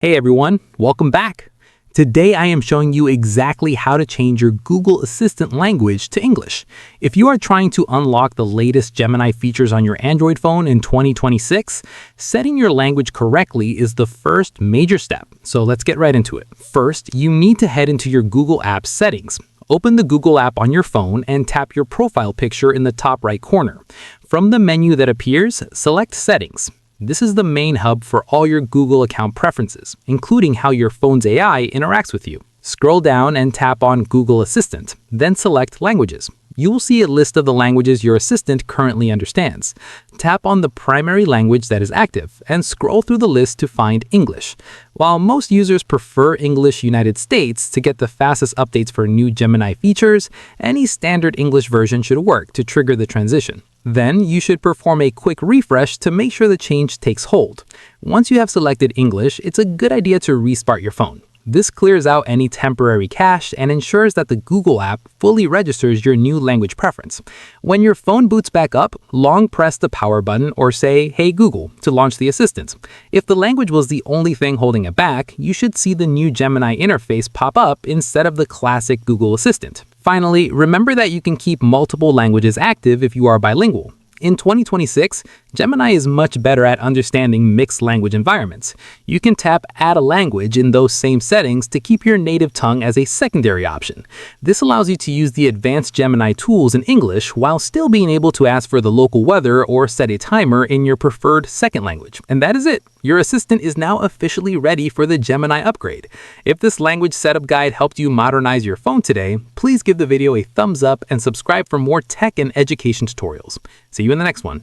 Hey everyone, welcome back. Today I am showing you exactly how to change your Google Assistant language to English. If you are trying to unlock the latest Gemini features on your Android phone in 2026, setting your language correctly is the first major step. So let's get right into it. First, you need to head into your Google Apps settings. Open the Google app on your phone and tap your profile picture in the top right corner. From the menu that appears, select Settings. This is the main hub for all your Google account preferences, including how your phone's AI interacts with you. Scroll down and tap on Google Assistant, then select Languages. You will see a list of the languages your assistant currently understands. Tap on the primary language that is active and scroll through the list to find English. While most users prefer English United States to get the fastest updates for new Gemini features, any standard English version should work to trigger the transition. Then you should perform a quick refresh to make sure the change takes hold. Once you have selected English, it's a good idea to restart your phone. This clears out any temporary cache and ensures that the Google app fully registers your new language preference. When your phone boots back up, long press the power button or say, "Hey Google," to launch the assistant. If the language was the only thing holding it back, you should see the new Gemini interface pop up instead of the classic Google Assistant. Finally, remember that you can keep multiple languages active if you are bilingual. In 2026, Gemini is much better at understanding mixed language environments. You can tap Add a Language in those same settings to keep your native tongue as a secondary option. This allows you to use the advanced Gemini tools in English while still being able to ask for the local weather or set a timer in your preferred second language. And that is it. Your assistant is now officially ready for the Gemini upgrade. If this language setup guide helped you modernize your phone today, please give the video a thumbs up and subscribe for more tech and education tutorials. See you in the next one.